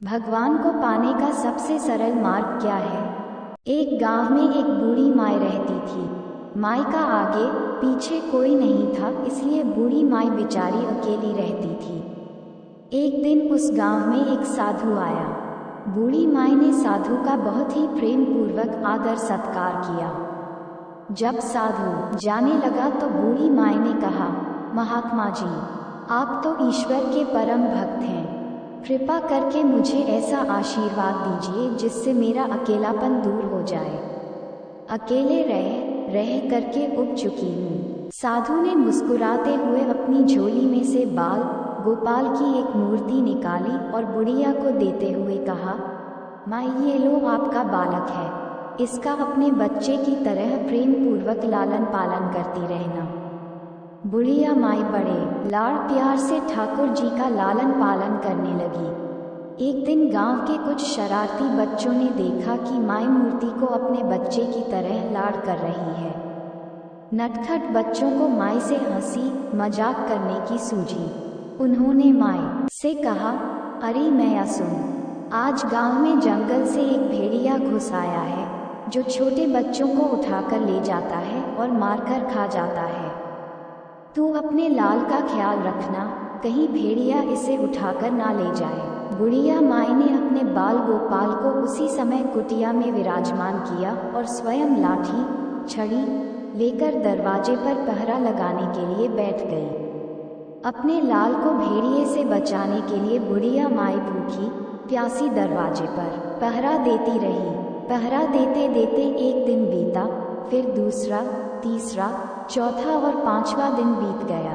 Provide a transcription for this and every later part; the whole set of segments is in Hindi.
भगवान को पाने का सबसे सरल मार्ग क्या है? एक गांव में एक बूढ़ी माई रहती थी। माई का आगे पीछे कोई नहीं था, इसलिए बूढ़ी माई बेचारी अकेली रहती थी। एक दिन उस गांव में एक साधु आया। बूढ़ी माई ने साधु का बहुत ही प्रेम पूर्वक आदर सत्कार किया। जब साधु जाने लगा तो बूढ़ी माई ने कहा, महात्मा जी, आप तो ईश्वर के परम भक्त हैं। कृपा करके मुझे ऐसा आशीर्वाद दीजिए जिससे मेरा अकेलापन दूर हो जाए। अकेले रह रह करके उब चुकी हूँ। साधु ने मुस्कुराते हुए अपनी झोली में से बाल गोपाल की एक मूर्ति निकाली और बुढ़िया को देते हुए कहा, माई, ये लो आपका बालक है। इसका अपने बच्चे की तरह प्रेम पूर्वक लालन पालन करती रहना। बुढ़िया माई बड़े लाड़ प्यार से ठाकुर जी का लालन पालन करने लगी। एक दिन गांव के कुछ शरारती बच्चों ने देखा कि माई मूर्ति को अपने बच्चे की तरह लाड़ कर रही है। नटखट बच्चों को माई से हंसी मजाक करने की सूझी। उन्होंने माई से कहा, अरे मैया सुन, आज गांव में जंगल से एक भेड़िया घुस आया है जो छोटे बच्चों को उठाकर ले जाता है और मारकर खा जाता है। तू अपने लाल का ख्याल रखना, कहीं भेड़िया इसे उठाकर ना ले जाए। बुढ़िया माई ने अपने बाल गोपाल को उसी समय कुटिया में विराजमान किया और स्वयं लाठी छड़ी लेकर दरवाजे पर पहरा लगाने के लिए बैठ गई। अपने लाल को भेड़िए से बचाने के लिए बुढ़िया माई भूखी प्यासी दरवाजे पर पहरा देती रही। पहरा देते देते एक दिन बीता, फिर दूसरा, तीसरा, चौथा और पांचवा दिन बीत गया।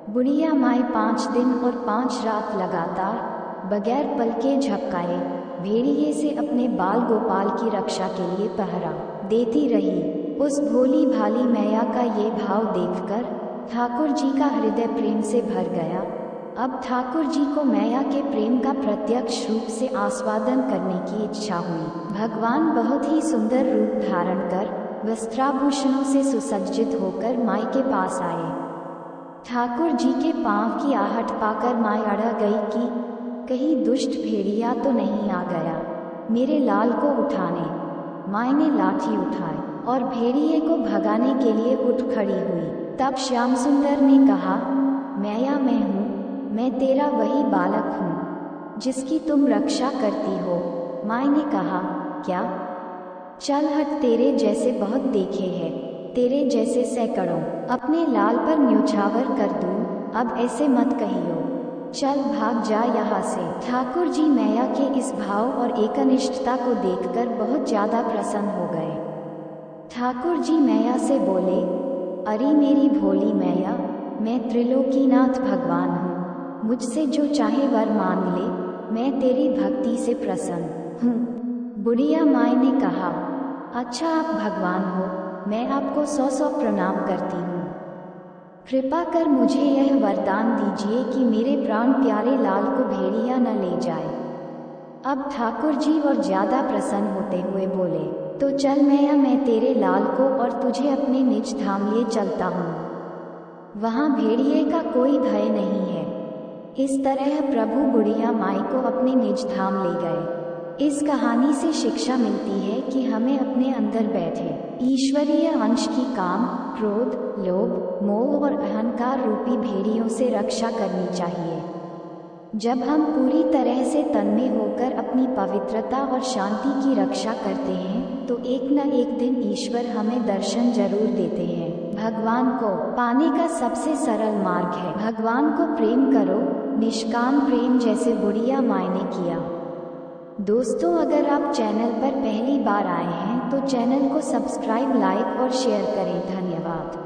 बुढ़िया माई 5 दिन और 5 रात लगातार बगैर पलके झपकाए भेड़िए से अपने बाल गोपाल की रक्षा के लिए पहरा देती रही। उस भोली भाली मैया का ये भाव देखकर ठाकुर जी का हृदय प्रेम से भर गया। अब ठाकुर जी को मैया के प्रेम का प्रत्यक्ष रूप से आस्वादन करने की इच्छा हुई। भगवान बहुत ही सुंदर रूप धारण कर वस्त्राभूषणों से सुसज्जित होकर माई के पास आए। ठाकुर जी के पांव की आहट पाकर माई अड़ा गई कि कहीं दुष्ट भेड़िया तो नहीं आ गया मेरे लाल को उठाने। माई ने लाठी उठाई और भेड़िए को भगाने के लिए उठ खड़ी हुई। तब श्याम सुंदर ने कहा, मैया, मैं हूँ, मैं तेरा वही बालक हूँ जिसकी तुम रक्षा करती हो। माई ने कहा, क्या? चल हट, तेरे जैसे बहुत देखे हैं, तेरे जैसे सैकड़ों अपने लाल पर न्योछावर कर दूं। अब ऐसे मत कहियो, चल भाग जा यहाँ से। ठाकुर जी मैया के इस भाव और एकनिष्ठता को देखकर बहुत ज्यादा प्रसन्न हो गए। ठाकुर जी मैया से बोले, अरे मेरी भोली मैया, मैं त्रिलोकीनाथ भगवान हूँ, मुझसे जो चाहे वर मांग ले, मैं तेरी भक्ति से प्रसन्न हूँ। बुढ़िया माई ने कहा, अच्छा आप भगवान हो, मैं आपको 100 प्रणाम करती हूँ। कृपा कर मुझे यह वरदान दीजिए कि मेरे प्राण प्यारे लाल को भेड़िया न ले जाए। अब ठाकुर जी और ज्यादा प्रसन्न होते हुए बोले, तो चल मैया, मैं तेरे लाल को और तुझे अपने निज धाम ले चलता हूँ। वहाँ भेड़िए का कोई भय नहीं है। इस तरह प्रभु बुढ़िया माई को अपने निज धाम ले गए। इस कहानी से शिक्षा मिलती है कि हमें अपने अंदर बैठे ईश्वरीय अंश की काम, क्रोध, लोभ, मोह और अहंकार रूपी भेड़ियों से रक्षा करनी चाहिए। जब हम पूरी तरह से तन्मय होकर अपनी पवित्रता और शांति की रक्षा करते हैं तो एक न एक दिन ईश्वर हमें दर्शन जरूर देते हैं। भगवान को पाने का सबसे सरल मार्ग है भगवान को प्रेम करो, निष्काम प्रेम, जैसे बुढ़िया माई ने किया। दोस्तों, अगर आप चैनल पर पहली बार आए हैं तो चैनल को सब्सक्राइब, लाइक और शेयर करें। धन्यवाद।